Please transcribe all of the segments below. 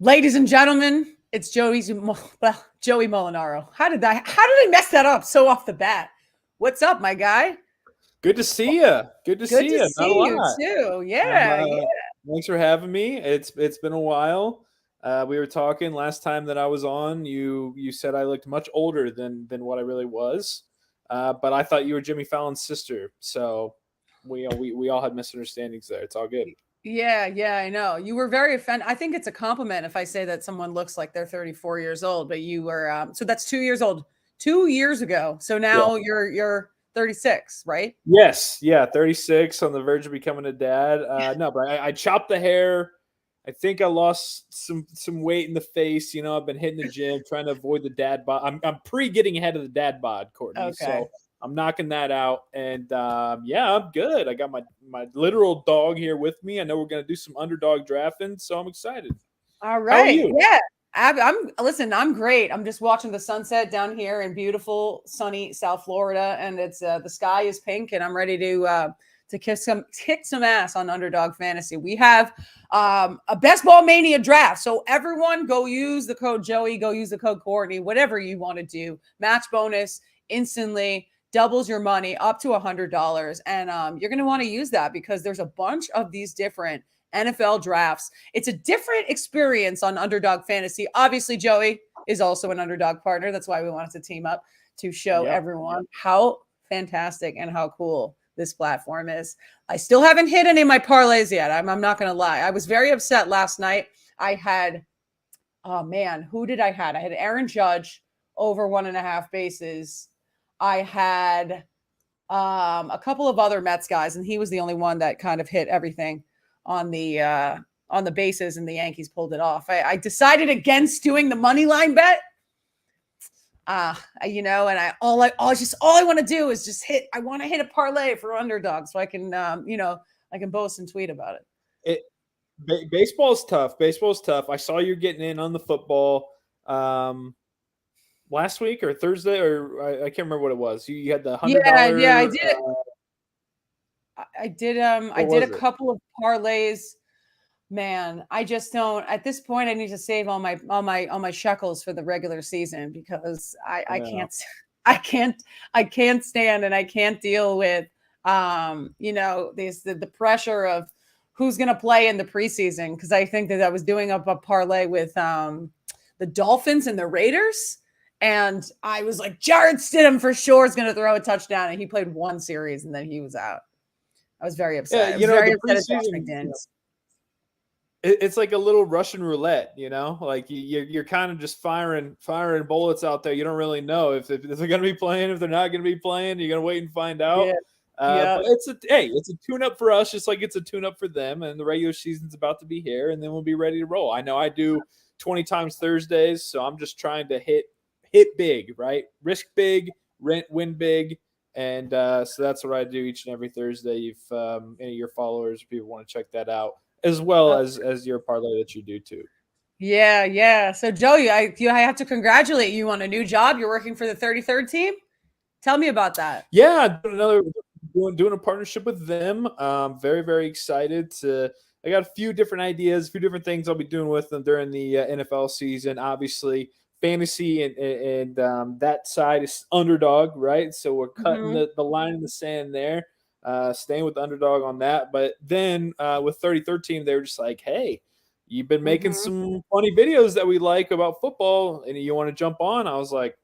Ladies and gentlemen, it's Joey Molinaro. How did I mess that up so off the bat? What's up, my guy? Good to see you. Good to Good see to you. Not a see you lot. too. Um, Yeah, yeah. uh, Thanks for having me. It's been a while. We were talking last time that I was on. You said I looked much older than what I really was, but I thought you were Jimmy Fallon's sister. So we all had misunderstandings there. It's all good. Yeah, yeah, I know. You were very offended. I think it's a compliment if I say that someone looks like they're 34 years old, but you were so that's 2 years old. 2 years ago. So Yeah. now you're 36, right? Yes. Yeah. 36, on the verge of becoming a dad. No, but I chopped the hair. I think I lost some weight in the face. I've been hitting the gym, trying to avoid the dad bod. I'm pre getting ahead of the dad bod, Courtney. Okay. So I'm knocking that out, and yeah, I'm good. I got my literal dog here with me. I know we're gonna do some underdog drafting, so I'm excited. All How are right. you? Yeah. I'm great. I'm just watching the sunset down here in beautiful sunny South Florida, and it's the sky is pink, and I'm ready to kick some ass on Underdog Fantasy. We have a best ball mania draft. So everyone go use the code Joey, go use the code Courtney, whatever you want to do. Match bonus instantly doubles your money up to $100. And you're going to want to use that because there's a bunch of these different NFL drafts. It's a different experience on Underdog Fantasy. Obviously, Joey is also an Underdog partner. That's why we wanted to team up to show everyone how fantastic and how cool this platform is. I still haven't hit any of my parlays yet. I'm not going to lie. I was very upset last night. I had, oh man, who did I had? I had Aaron Judge over 1.5 bases. I had a couple of other Mets guys, and he was the only one that kind of hit everything on the bases, and the Yankees pulled it off. I decided against doing the money line bet. And all I want to do is just hit. I want to hit a parlay for underdog so I can, I can boast and tweet about it. Baseball's tough. Baseball's tough. I saw you getting in on the football last week or Thursday, or I can't remember what it was. You had the $100. Yeah, I did. I did. I did a couple of parlays. Man, I just don't. At this point, I need to save all my shekels for the regular season because I can't stand and I can't deal with the pressure of who's going to play in the preseason, because I think that I was doing up a parlay with the Dolphins and the Raiders, and I was like, Jarrett Stidham for sure is going to throw a touchdown, and he played one series and then he was out. I was very upset. Yeah, very upset at Josh McDaniels. It's like a little Russian roulette, like you're kind of just firing bullets out there. You don't really know if they're going to be playing, if they're not going to be playing. You're going to wait and find out. But it's a tune-up for us, just like it's a tune-up for them. And the regular season's about to be here, and then we'll be ready to roll. I know I do 20 times Thursdays, so I'm just trying to hit big, right? Risk big, win big. And so that's what I do each and every Thursday. If any of your followers, people want to check that out, as well as your parlay that you do too. Yeah. So Joey, I have to congratulate you on a new job. You're working for the 33rd team. Tell me about that. Yeah, doing a partnership with them. Very, very excited to. I got a few different ideas, a few different things I'll be doing with them during the NFL season. Obviously, fantasy and that side is underdog, right? So we're cutting the line in the sand there. Staying with the underdog on that. But then with 33rd team, they were just like, hey, you've been making some funny videos that we like about football, and you want to jump on? I was like,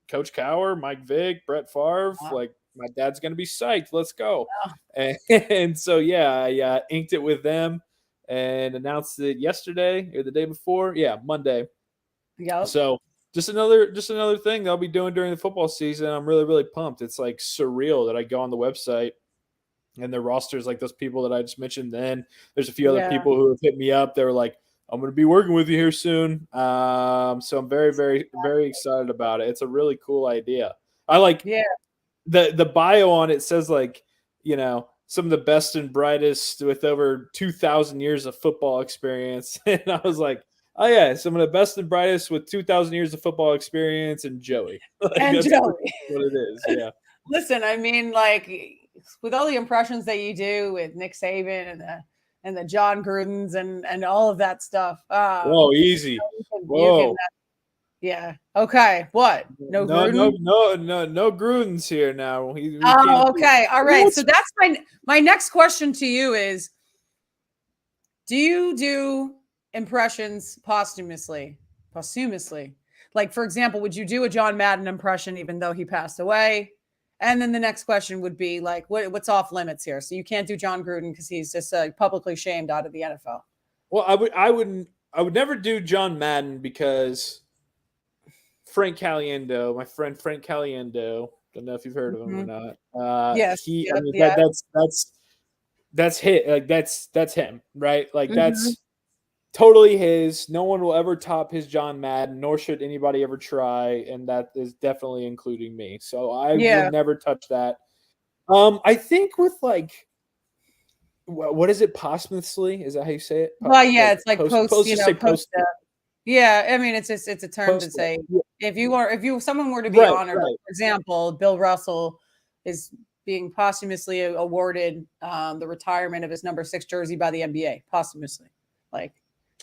Coach Cowher, Mike Vick, Brett Favre, like my dad's going to be psyched. Let's go. And so, I inked it with them and announced it yesterday or the day before. Yeah, Monday. Yeah. So just another thing that I'll be doing during the football season. I'm really, really pumped. It's like surreal that I go on the website and their rosters, like those people that I just mentioned. Then there's a few other people who have hit me up. They were like, I'm going to be working with you here soon. So I'm very, very, very excited about it. It's a really cool idea. I like the bio on it says like, some of the best and brightest with over 2,000 years of football experience. And I was like, oh yeah, some of the best and brightest with 2,000 years of football experience and Joey. And Joey. What it is, yeah. Listen, I mean, like with all the impressions that you do with Nick Saban and the John Grudens and all of that stuff. Whoa, easy. Whoa. Yeah. Okay. What? No Gruden? No Grudens here now. Okay. All right. So that's my next question to you is, do you do impressions posthumously? Like, for example, would you do a John Madden impression even though he passed away? And then the next question would be like, what's off limits here? So you can't do John Gruden because he's just publicly shamed out of the NFL. Well, I would never do John Madden because Frank Caliendo, my friend Frank Caliendo, don't know if you've heard of him or not. Yes. That's hit. Like that's him, right? Like that's totally his. No one will ever top his John Madden, nor should anybody ever try, and that is definitely including me. So I would never touch that. I think with like, what is it? Posthumously? Is that how you say it? Well, yeah, it's like post. Yeah, I mean, it's a term to say if someone were to be honored, like, for example, Bill Russell is being posthumously awarded the retirement of his number 6 jersey by the NBA posthumously, like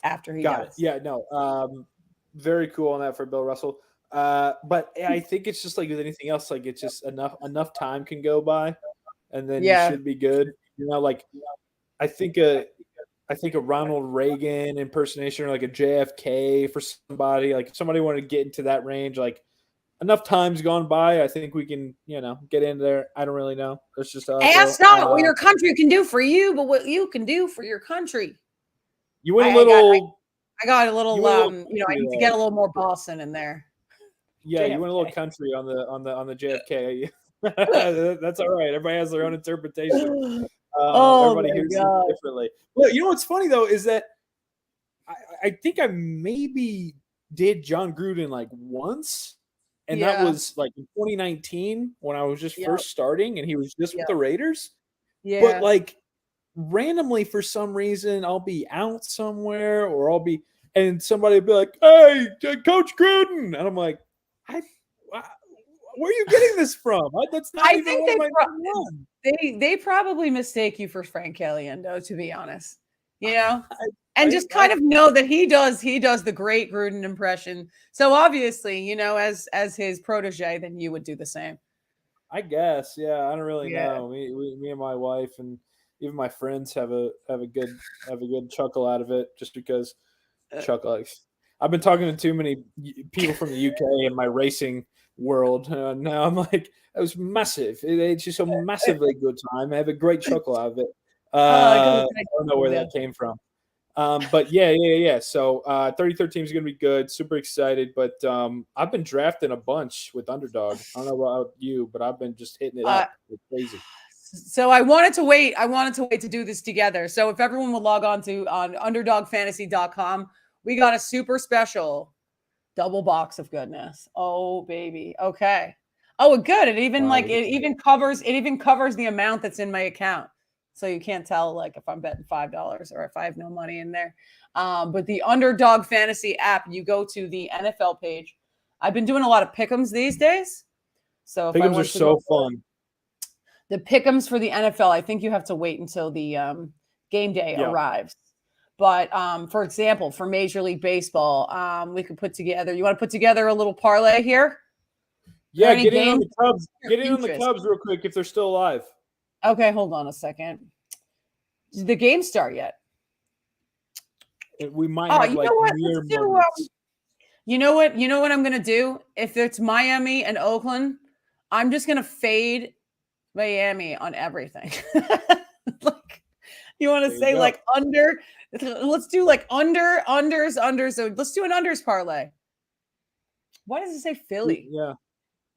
after he got it. Yeah, no, very cool on that for Bill Russell. But I think it's just like with anything else, like it's just enough time can go by, and then you should be good. You know, like I think a Ronald Reagan impersonation or like a JFK for somebody, like if somebody wanted to get into that range, like enough time's gone by, I think we can, get in there. I don't really know. It's just ask not what your country can do for you, but what you can do for your country. You went a little. I got a little. I need to get a little more Boston in there. Yeah, JFK. You went a little country on the JFK. That's all right. Everybody has their own interpretation. Everybody hears it differently. Well, you know what's funny though is that I think I maybe did John Gruden like once, and that was like in 2019 when I was just first starting, and he was just with the Raiders. Yeah, but like randomly for some reason I'll be out somewhere or and somebody will be like, "Hey, Coach Gruden," and I'm like, where are you getting this from? That's not even one of my they probably mistake you for Frank Caliendo, to be honest. And just kind of know that he does the great Gruden impression. So obviously, as his protege, then you would do the same. I guess, yeah. I don't really know. Me and my wife and even my friends have a good chuckle out of it, just because chuckle. I've been talking to too many people from the UK in my racing world. Now I'm like, it was massive. It's just a massively good time. I have a great chuckle out of it. I don't know where that came from. But yeah. So 33rd team is going to be good. Super excited. But I've been drafting a bunch with Underdog. I don't know about you, but I've been just hitting it up. It's crazy. So I wanted to wait to do this together. So if everyone would log on UnderdogFantasy.com, we got a super special double box of goodness. Oh baby. Okay. Oh, good. It even covers the amount that's in my account. So you can't tell like if I'm betting $5 or if I have no money in there. But the Underdog Fantasy app, you go to the NFL page. I've been doing a lot of pick'ems these days. So if pick'ems are so fun. The pick'ems for the NFL, I think you have to wait until the game day arrives. But for example, for Major League Baseball, we could put together. You want to put together a little parlay here? Yeah, get in on the Cubs. Get in on the Cubs real quick if they're still alive. Okay, hold on a second. Did the game start yet? We might have You know what I'm going to do? If it's Miami and Oakland, I'm just going to fade Miami on everything. Like, you want to say like under? Let's do like unders. So let's do an unders parlay. Why does it say Philly? Yeah.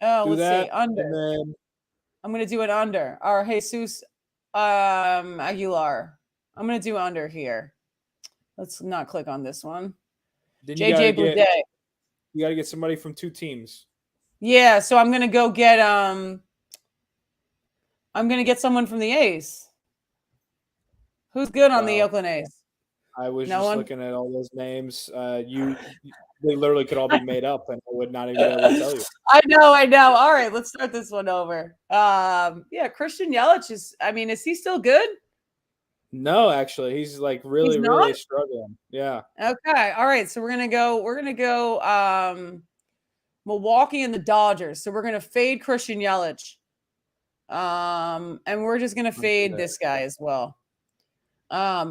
Oh, let's see. Under. And then I'm going to do an under. Or Jesus Aguilar. I'm going to do under here. Let's not click on this one. JJ Boudet. You got to get somebody from 2 teams. Yeah, so I'm going to go get someone from the A's. Who's good on the Oakland A's? I was looking at all those names. They literally could all be made up, and I would not even be able to tell you. I know. All right, let's start this one over. Christian Yelich is he still good? No, actually, he's like He's really, not? really struggling. Yeah. Okay. All right. So we're gonna go Milwaukee and the Dodgers. So we're gonna fade Christian Yelich. And we're just gonna fade this guy as well.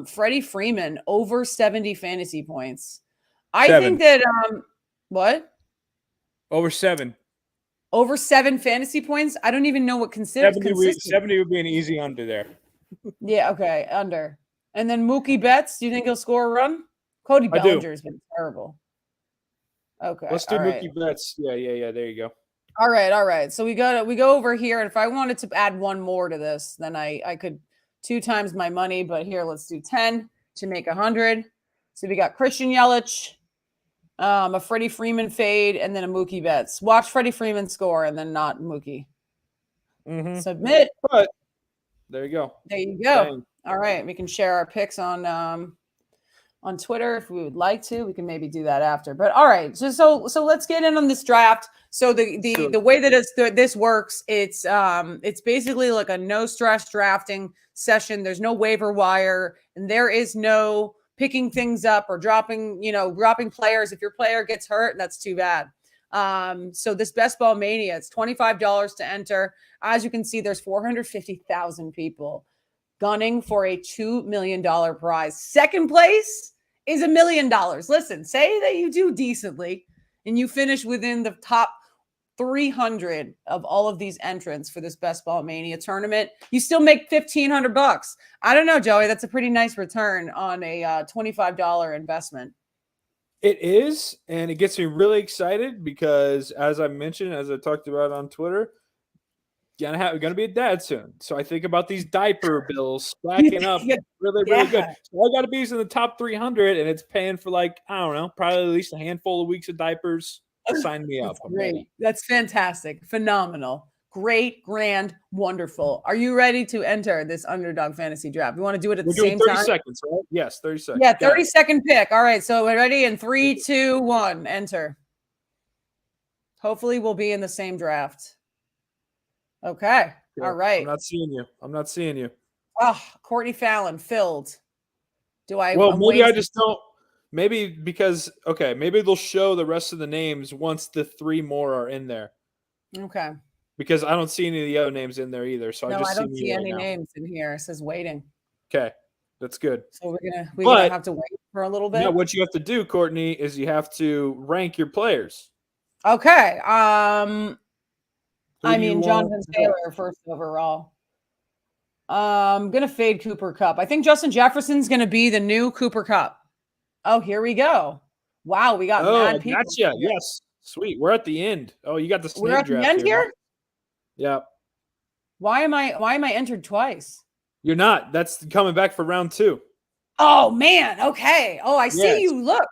Freddie Freeman over 70 fantasy points. I 7. think that what? Over 7. Over 7 fantasy points? I don't even know what considered 70 would be an easy under there. Yeah, okay, under. And then Mookie Betts, do you think he'll score a run? Cody I do. Bellinger's been terrible. Okay. Let's do all right. Mookie Betts. Yeah. There you go. All right. So we go over here, and if I wanted to add one more to this, then I could 2 times my money. But here, let's do 10 to make 100. So we got Christian Yelich, a Freddie Freeman fade, and then a Mookie Betts. Watch Freddie Freeman score, and then not Mookie. Mm-hmm. Submit. But there you go. There you go. Dang. All right, we can share our picks on Twitter if we would like to. We can maybe do that after. But all right, so let's get in on this draft. So the way that this works, it's basically like a no stress drafting session. There's no waiver wire, and there is no picking things up or dropping players. If your player gets hurt, that's too bad. So this Best Ball Mania, it's $25 to enter. As you can see, there's 450,000 people gunning for a $2 million prize. Second place is $1 million. Listen, say that you do decently and you finish within the top 300 of all of these entrants for this Best Ball Mania tournament. You still make $1,500. I don't know, Joey. That's a pretty nice return on a $25 investment. It is, and it gets me really excited because, as I mentioned, as I talked about on Twitter, gonna be a dad soon. So I think about these diaper bills stacking up really good. So I got to be in the top 300, and it's paying for I don't know, probably at least a handful of weeks of diapers. Sign me up. Great. That's fantastic. Phenomenal. Great, grand, wonderful. Are you ready to enter this Underdog Fantasy Draft? We want to do it at the same time? 30 seconds, right? Yes, 30 seconds. Yeah, 30-second pick. All right, so we're ready in 3, 2, 1, enter. Hopefully we'll be in the same draft. Okay. Yeah, all right. I'm not seeing you. Oh, Courtney Fallon filled. Maybe I just don't. Maybe because, maybe they'll show the rest of the names once the 3 more are in there. Okay. Because I don't see any of the other names in there either. So I just don't see any names in here. It says waiting. Okay. That's good. So we're gonna have to wait for a little bit. Yeah, what you have to do, Courtney, is you have to rank your players. Okay. Jonathan Taylor first overall. I'm gonna fade Cooper Kupp. I think Justin Jefferson's gonna be the new Cooper Kupp. Oh, here we go. Wow, we got mad people. Gotcha. Yes. Sweet. We're at the end. Oh, you got the snake We're at the draft end here? Yeah. Why am I entered twice? You're not. That's coming back for round 2. Oh man. Okay. Oh, I see you. Look,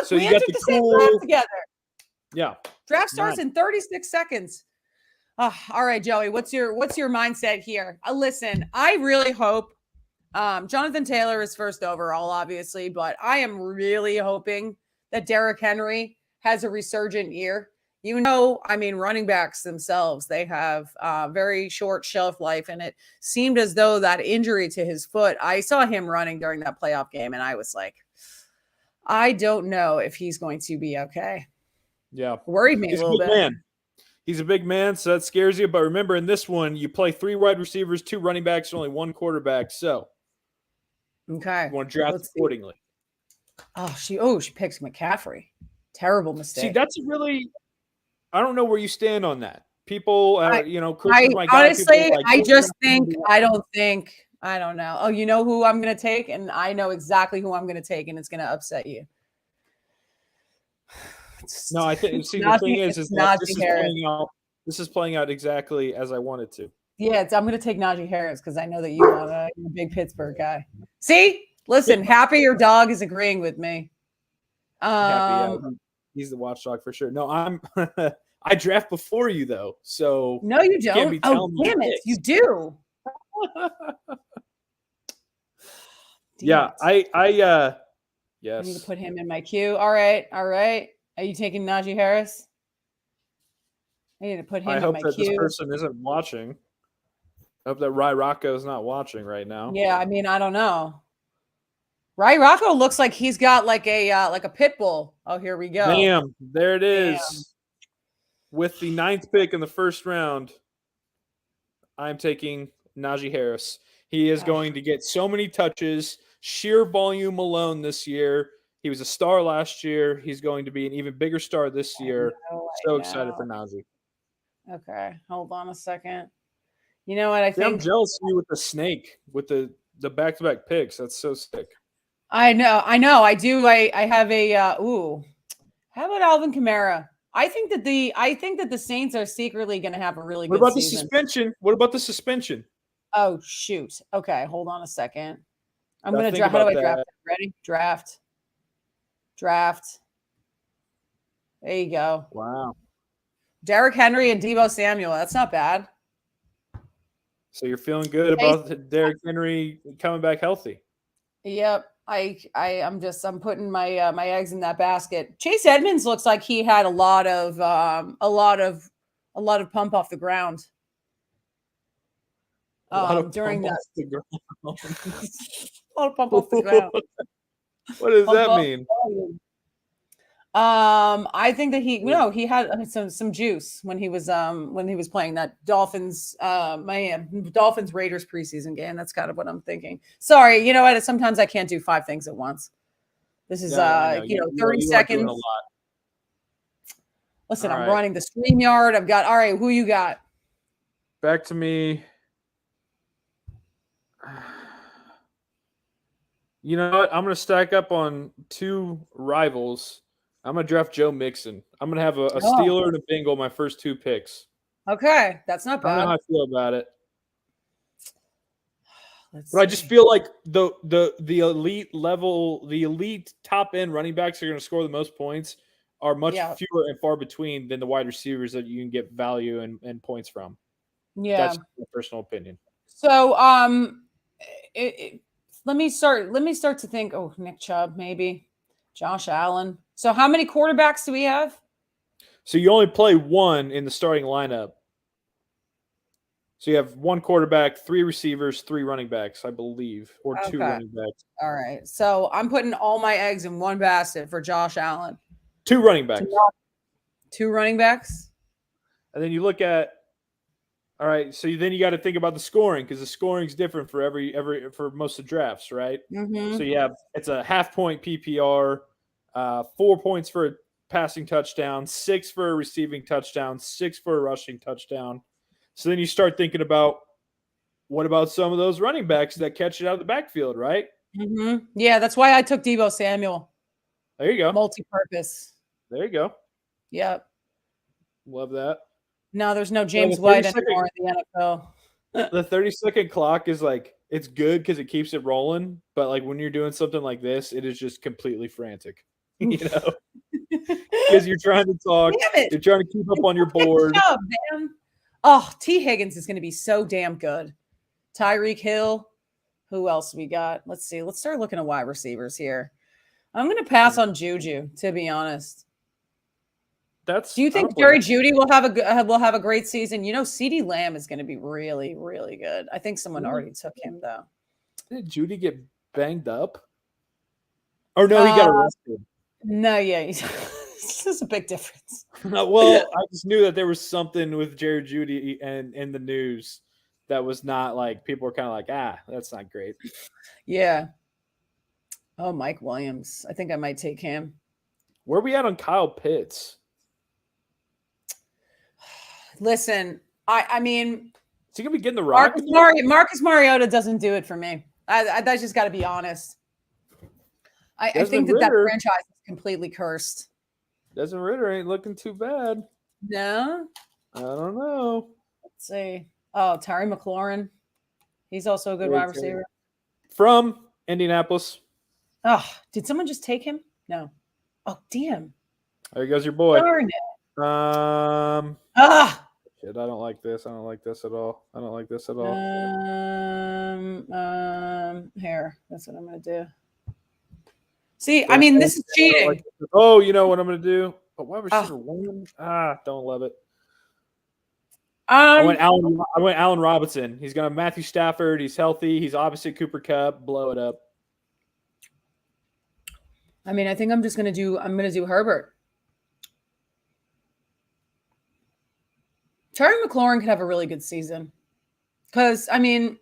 so we entered the same draft together. Yeah. Draft starts in 36 seconds. All right, Joey. What's your mindset here? Listen, I really hope Jonathan Taylor is first overall, obviously, but I am really hoping that Derrick Henry has a resurgent year. Running backs themselves, they have very short shelf life, and it seemed as though that injury to his foot, I saw him running during that playoff game, and I was like, I don't know if he's going to be okay. Yeah. Worried me a little bit. Man. He's a big man, so that scares you. But remember, in this one, you play 3 wide receivers, 2 running backs, and only 1 quarterback. So, okay, you want to draft accordingly. She picks McCaffrey. Terrible mistake. See, that's I don't know where you stand on that. People, I don't know. Oh, you know who I'm going to take, and I know exactly who I'm going to take, and it's going to upset you. No, I think. See, the thing is that this is playing out exactly as I wanted to. Yeah, I'm going to take Najee Harris because I know that you're a big Pittsburgh guy. See, listen, Happy your dog is agreeing with me. Happy, yeah, he's the watchdog for sure. No, I draft before you though, so no, you don't. Oh, damn it, you do. Yeah, yes. I need to put him in my queue. All right. Are you taking Najee Harris? I need to put him in my queue. I hope that this person isn't watching. I hope that Rocco is not watching right now. Yeah, I mean, I don't know. Rocco looks like he's got like a pit bull. Oh, here we go. Bam, there it is. Bam. With the 9th pick in the first round, I'm taking Najee Harris. He is going to get so many touches, sheer volume alone this year. He was a star last year. He's going to be an even bigger star this year. So excited for Najee. Okay, hold on a second. You know what? I think I'm jealous of you with the snake, with the back-to-back picks. That's so sick. I know. I do. I have a ooh. How about Alvin Kamara? I think that the Saints are secretly going to have a really good What about season. the suspension? What about the suspension? Oh shoot. Okay, hold on a second. I'm Gotta going to think draft. How do I about draft? that. Ready? Draft. There you go. Wow. Derrick Henry and Deebo Samuel. That's not bad. So you're feeling good about Derrick Henry coming back healthy? Yep. I'm putting my my eggs in that basket. Chase Edmonds looks like he had a lot of pump off the ground. During that, a lot of pump off the ground. What does that mean? I think that he had some juice when he was playing that Dolphins Raiders preseason game. That's kind of what I'm thinking. Sorry, you know what? Sometimes I can't do 5 things at once. This is 30 seconds. A lot. Listen, All I'm right. running the StreamYard. I've got all right. Who you got? Back to me. You know what? I'm going to stack up on 2 rivals. I'm going to draft Joe Mixon. I'm going to have a Steeler and a Bengal my first 2 picks. Okay, that's not I don't know bad. how I feel about it. Let's But I just feel like the elite level, the elite top end running backs are going to score the most points are much fewer and far between than the wide receivers that you can get value and points from. Yeah, that's my personal opinion. So let me start to think. Oh, Nick Chubb, maybe Josh Allen. So how many quarterbacks do we have? So you only play 1 in the starting lineup. So you have 1 quarterback, 3 receivers, 3 running backs, I believe, or 2 running backs. All right. So I'm putting all my eggs in one basket for Josh Allen. 2 running backs. 2 running backs. And then you look at, all right, so then you got to think about the scoring because the scoring is different for for most of the drafts, right? Mm-hmm. So it's a half-point PPR, 4 points for a passing touchdown, 6 for a receiving touchdown, 6 for a rushing touchdown. So then you start thinking about what about some of those running backs that catch it out of the backfield, right? Mm-hmm. Yeah, that's why I took Deebo Samuel. There you go. Multi-purpose. There you go. Yep. Love that. No, there's no James White anymore in the NFL. The 30-second clock is like, it's good because it keeps it rolling. But like when you're doing something like this, it is just completely frantic, you know, because you're trying to talk. You're trying to keep up on your board. Job, man. Oh, T. Higgins is going to be so damn good. Tyreek Hill. Who else we got? Let's see. Let's start looking at wide receivers here. I'm going to pass on Juju, to be honest. Do you think Jerry Jeudy will have a great season? You know, CeeDee Lamb is going to be really, really good. I think someone already took him though. Did Jeudy get banged up? Or no, he got arrested. No, yeah, this is a big difference. Well, I just knew that there was something with Jerry Jeudy and in the news that was not like people were kind of like, that's not great. Yeah. Oh, Mike Williams. I think I might take him. Where are we at on Kyle Pitts? Listen, I mean, is he gonna be getting the rock? Marcus Mariota doesn't do it for me. That's just got to be honest. I think that franchise is completely cursed. Desmond Ridder ain't looking too bad. No, I don't know. Let's see. Oh, Terry McLaurin. He's also a good wide receiver from Indianapolis. Oh, did someone just take him? No. Oh, damn. There goes your boy. Darn it. Shit, I don't like this. I don't like this at all. Here. That's what I'm going to do. See, I mean, this is cheating. Like this. Oh, you know what I'm going to do? But wide receiver 1? Don't love it. I went Allen Robinson. He's gonna have Matthew Stafford. He's healthy. He's opposite Cooper Kupp. Blow it up. I mean, I think I'm gonna do Herbert. Terry McLaurin could have a really good season. Because I mean,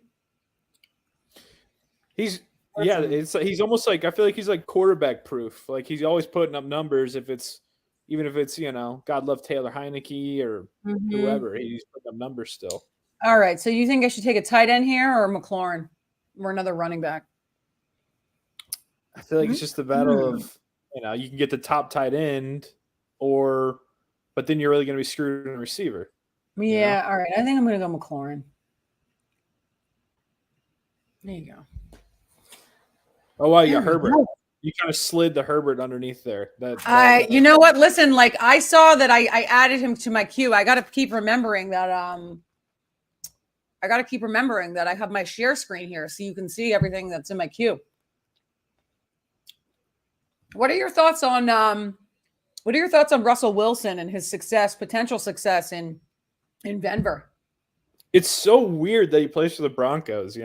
he's almost like, I feel like he's like quarterback proof. Like he's always putting up numbers even if it's, God love Taylor Heineke or whoever, he's putting up numbers still. All right. So you think I should take a tight end here or McLaurin or another running back? I feel like it's just the battle of, you can get the top tight end but then you're really going to be screwed in a receiver. Yeah. All right. I think I'm going to go McLaurin. There you go. Oh, wow. You got Herbert. You kind of slid the Herbert underneath there. You know what? Listen, like I saw that I added him to my queue. I got to keep remembering that. I have my share screen here so you can see everything that's in my queue. What are your thoughts on Russell Wilson and his potential success in Denver? It's so weird that he plays for the Broncos,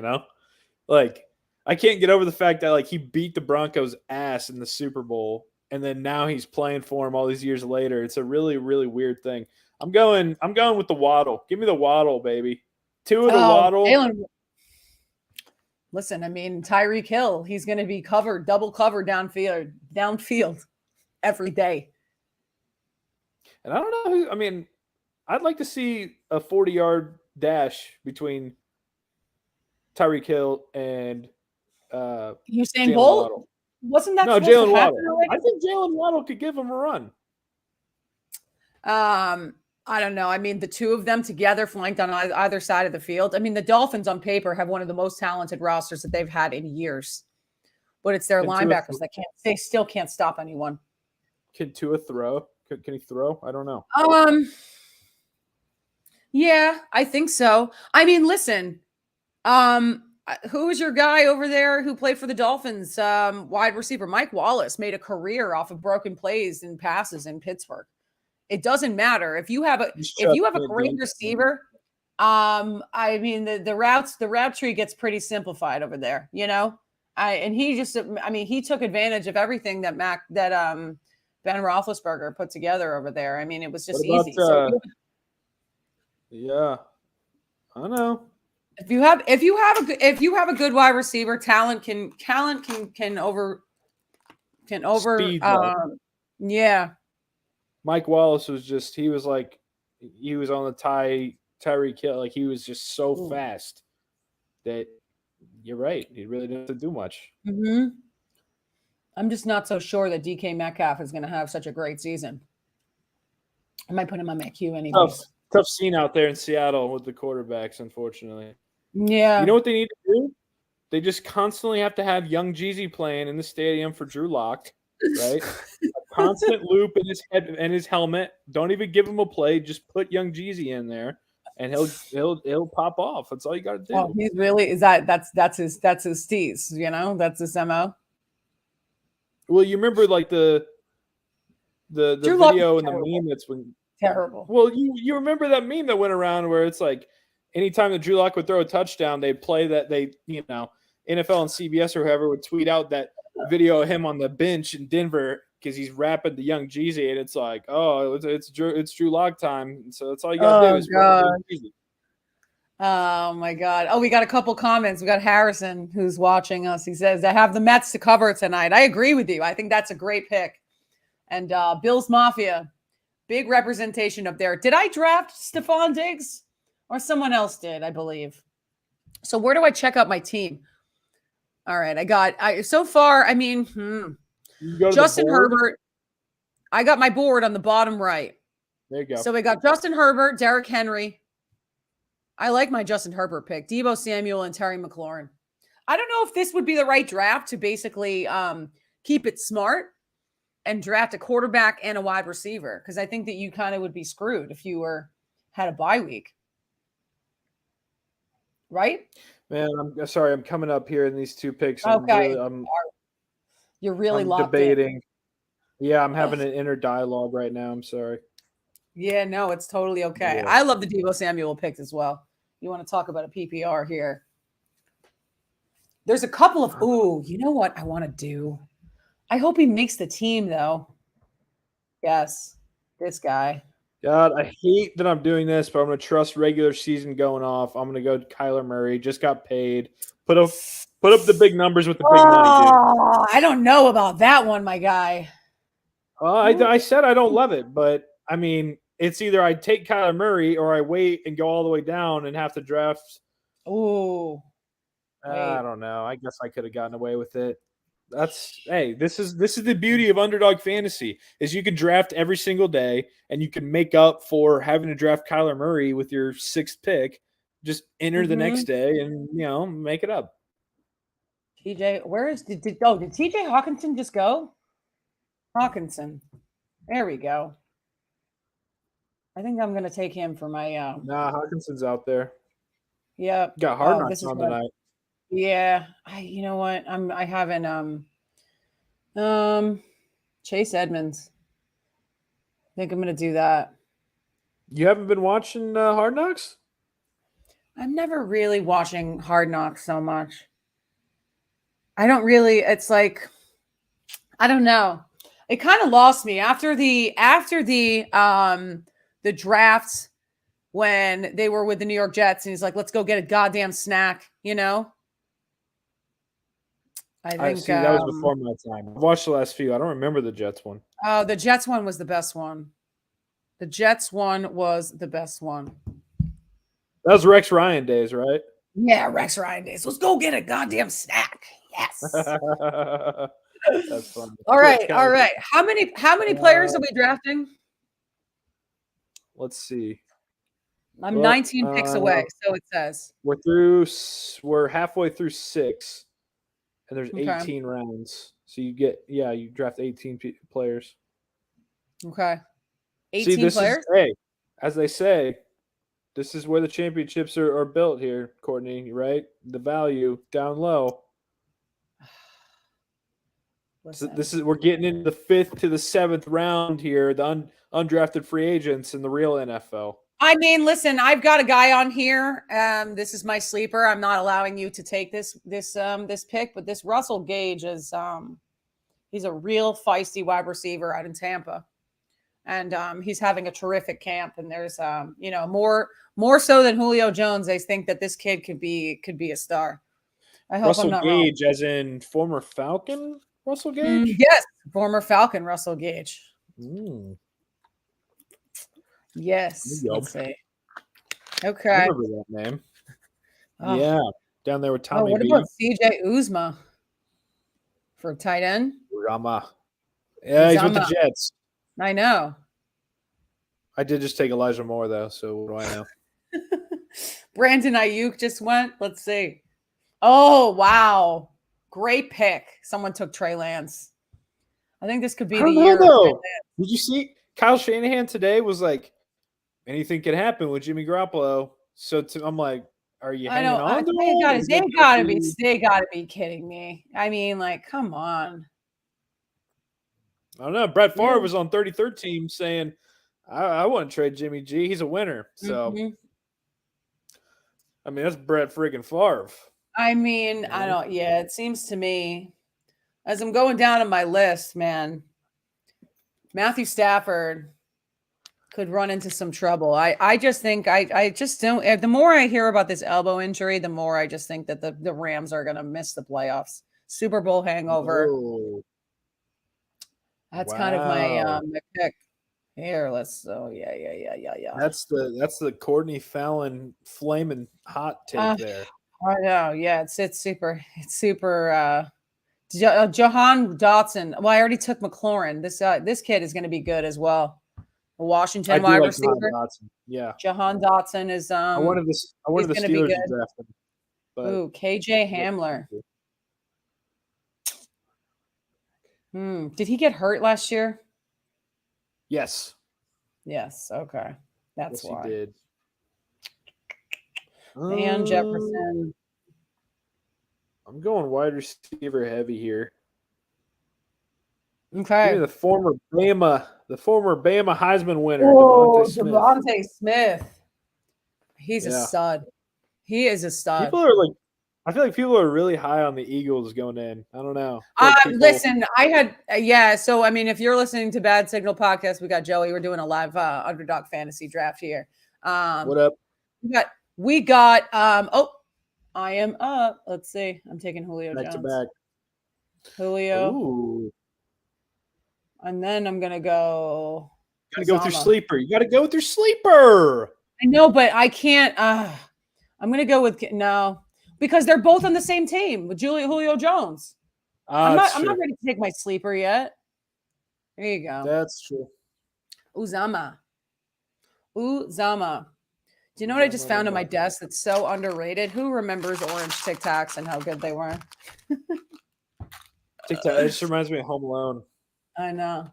Like, I can't get over the fact that like he beat the Broncos' ass in the Super Bowl, and then now he's playing for him all these years later. It's a really, really weird thing. I'm going with the Waddle. Give me the Waddle, baby. Two of the Waddle. Listen, I mean, Tyreek Hill, he's going to be double covered downfield every day. And I don't know I'd like to see a 40-yard dash between Tyreek Hill and Usain Bolt? Wasn't that Jalen Waddle? I think Jalen Waddle could give him a run. I don't know. I mean, the two of them together flanked on either side of the field. I mean, the Dolphins on paper have one of the most talented rosters that they've had in years, but it's their linebackers they still can't stop anyone. Can Tua throw? Can he throw? I don't know. Yeah, I think so. I mean, listen, who was your guy over there who played for the Dolphins? Wide receiver Mike Wallace made a career off of broken plays and passes in Pittsburgh. It doesn't matter if you have a great receiver. I mean the route tree gets pretty simplified over there, and he took advantage of everything that Ben Roethlisberger put together over there. I mean, it was just easy. Yeah, I know. If you have a good wide receiver, talent can over. Speed, yeah. Mike Wallace was he was on the Tyreek Hill. Like he was just so fast that you're right. He really didn't have to do much. Mm-hmm. I'm just not so sure that DK Metcalf is going to have such a great season. I might put him on my queue anyways. Tough scene out there in Seattle with the quarterbacks, unfortunately. Yeah. You know what they need to do? They just constantly have to have young Jeezy playing in the stadium for Drew Lock, right? A constant loop in his head and his helmet. Don't even give him a play. Just put young Jeezy in there, and he'll pop off. That's all you got to do. Oh, he's really that's his steez. That's his MO. Well, you remember like the video and the meme that's when terrible. Well, you remember that meme that went around where it's like anytime that Drew Lock would throw a touchdown, they'd play that NFL and CBS or whoever would tweet out that video of him on the bench in Denver because he's rapping the young Jeezy, and it's like, oh, it's Drew Lock time. So that's all you gotta do is Jeezy. Oh my God. Oh, we got a couple comments. We got Harrison who's watching us. He says, I have the Mets to cover tonight. I agree with you. I think that's a great pick. And Bills Mafia, big representation up there. Did I draft Stephon Diggs? Or someone else did, I believe. So where do I check out my team? All right, so far, I mean, Justin Herbert. I got my board on the bottom right. There you go. So we got Justin Herbert, Derrick Henry. I like my Justin Herbert pick, Deebo Samuel and Terry McLaurin. I don't know if this would be the right draft to basically keep it smart and draft a quarterback and a wide receiver, because I think that you kind of would be screwed if you had a bye week. Right? Man, I'm sorry. I'm coming up here in these two picks. Okay. You're really locked debating. In. Yeah, I'm having an inner dialogue right now. I'm sorry. Yeah, no, it's totally okay. Yeah. I love the Deebo Samuel pick as well. You want to talk about a PPR here? There's a couple of you know what I want to do? I hope he makes the team though. Yes, this guy. God, I hate that I'm doing this, but I'm going to trust regular season going off. I'm going to go Kyler Murray. Just got paid. Put up the big numbers with the big money, dude. Oh, I don't know about that one, my guy. I said I don't love it, but I mean, it's either I take Kyler Murray or I wait and go all the way down and have to draft. Oh, I don't know. I guess I could have gotten away with it. This is the beauty of Underdog Fantasy is you can draft every single day and you can make up for having to draft Kyler Murray with your 6th pick. Just enter the next day and make it up. TJ, did TJ Hawkinson just go? Hawkinson. There we go. I think I'm gonna take him for my Nah, Hawkinson's out there. Yeah. Got Hard Knocks on tonight. Yeah. You know what? I haven't Chase Edmonds. I think I'm gonna do that. You haven't been watching Hard Knocks? I'm never really watching Hard Knocks so much. I don't really, it's like, I don't know. It kind of lost me after the drafts when they were with the New York Jets and he's like, let's go get a goddamn snack, I think see, that was before my time. I watched the last few. I don't remember the Jets one. Oh, the Jets one was the best one. The Jets one was the best one. That was Rex Ryan days, right? Yeah, Rex Ryan days. Let's go get a goddamn snack. Yes. That's funny. All right. How many players are we drafting? Let's see. I'm 19 picks away, so it says. We're halfway through 6, and there's 18 rounds. So you draft 18 players. Okay. 18 players? As they say, this is where the championships are built here, Courtney, right? The value down low. So we're getting into the 5th to the 7th round here, the undrafted free agents in the real NFL. I mean, listen, I've got a guy on here. This is my sleeper. I'm not allowing you to take this pick, but this Russell Gage is he's a real feisty wide receiver out in Tampa. And he's having a terrific camp. And there's more so than Julio Jones, I think that this kid could be a star. I hope I'm not wrong. Russell Gage, as in former Falcon Russell Gage? Yes, former Falcon Russell Gage. Yes. Let's see. Okay. I remember that name. Oh. Yeah. Down there with Tommy what B. about CJ Uzma for tight end? Uzama. Yeah, he's with the Jets. I know. I did just take Elijah Moore, though, so what do I know? Brandon Ayuk just went. Let's see. Oh, wow. Great pick. Someone took Trey Lance. I think this could be the year. Did you see Kyle Shanahan today was like, anything can happen with Jimmy Garoppolo. So I'm like, are you hanging on? They gotta be kidding me. I mean, like, come on. I don't know. Brett Favre was on 33rd team saying, I wouldn't trade Jimmy G. He's a winner. So, I mean, that's Brett friggin' Favre. I mean, it seems to me, as I'm going down on my list, man, Matthew Stafford could run into some trouble. I just think I just don't. The more I hear about this elbow injury, the more I just think that the Rams are going to miss the playoffs. Super Bowl hangover. Whoa. That's kind of my pick. Here, let's. Oh yeah. That's the Courtney Fallon flaming hot take there. I know. Yeah, it's super. Jahan Dotson. Well, I already took McLaurin. This kid is going to be good as well. A Washington wide receiver. Yeah. Jahan Dotson is. I wanted the Steelers to draft him. Ooh, KJ Hamler. Did he get hurt last year? Yes. Yes. Okay. That's why. He did. And Jefferson. I'm going wide receiver heavy here. Okay. Give me the former Bama the former Bama Heisman winner, Oh, Devontae Smith. Devontae Smith. He's a Yeah. stud. He is a stud. People are like, I feel like people are really high on the Eagles going in. I don't know. I feel like people- Listen, I had so I mean, if you're listening to Bad Signal podcast, we got Joey. We're doing a live underdog fantasy draft here. What up? We got oh, I am up. Let's see. I'm taking Julio Back Jones. to back. Julio. Ooh. And then I'm gonna go. Gotta go with your Uzama. sleeper. You gotta go with your sleeper. I know, but I can't. I'm gonna go with no, because they're both on the same team with Julio Jones. I'm not ready to take my sleeper yet. There you go. That's true. Uzama. Do you know what I just found on my desk that's so underrated? Who remembers orange Tic Tacs and how good they were? TikTok. It just reminds me of Home Alone. I know.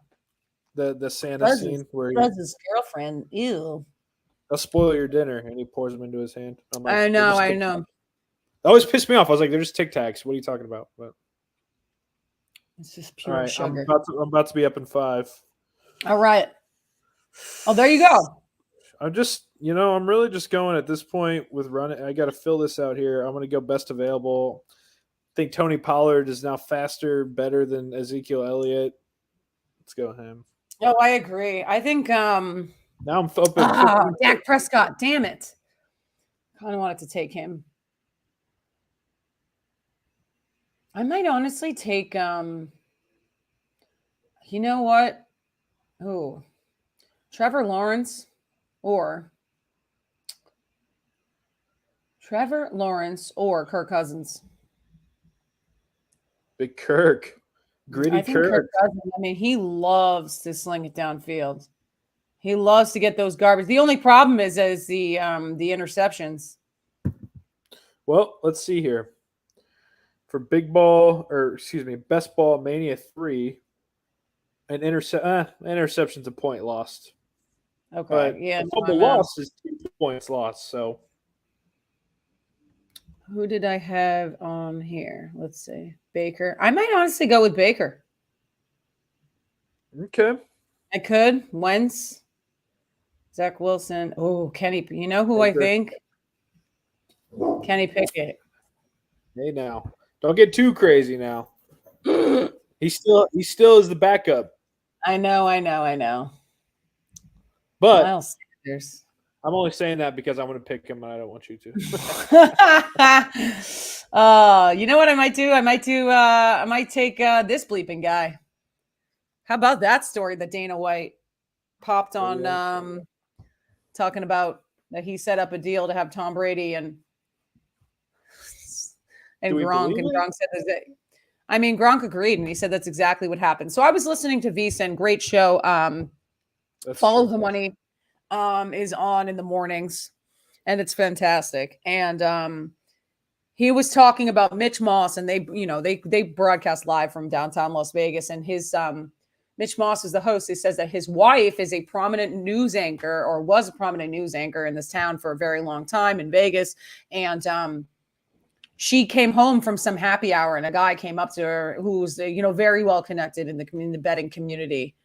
The Santa scene where his girlfriend. Ew. they'll spoil your dinner and he pours them into his hand. I'm like, I "They're just know. Tic Tacs." That always pissed me off. I was like, they're just Tic Tacs. What are you talking about? But It's just all pure right, sugar. I'm about to be up in 5. All right. Oh, there you go. I'm just, I'm really just going at this point with running. I got to fill this out here. I'm going to go best available. I think Tony Pollard is now faster, better than Ezekiel Elliott. Let's go him. Oh, I agree. I think Now I'm open. Dak Prescott. Damn it. Kind of wanted to take him. I might honestly take you know what? Oh, Trevor Lawrence or Kirk Cousins. Big Kirk. Gritty I think Kirk Cousins, I mean, he loves to sling it downfield. He loves to get those garbage. The only problem is the interceptions. Well, let's see here. For best ball mania 3, an interception's a point lost. Okay, But yeah. a fumble loss is 2 points lost. So who did I have on here? Let's see. Baker. I might honestly go with Baker. okay. I could. Wentz. Zach Wilson. Oh, Kenny. You know who Baker. I think? Kenny Pickett. Hey now. Don't get too crazy now. He still is the backup. I know. But Miles Sanders. I'm only saying that because I'm going to pick him and I don't want you to. You know what I might do? I might take this bleeping guy. How about that story that Dana White popped on talking about that he set up a deal to have Tom Brady and Gronk, and Gronk said that. I mean, Gronk agreed, and he said that's exactly what happened. So I was listening to VSiN, great show. Follow the Money is on in the mornings, and it's fantastic. And he was talking about Mitch Moss, and they broadcast live from downtown Las Vegas, and his Mitch Moss is the host. He says that his wife is a prominent news anchor, or was a prominent news anchor in this town for a very long time in Vegas, and she came home from some happy hour, and a guy came up to her who was, very well connected in the betting community.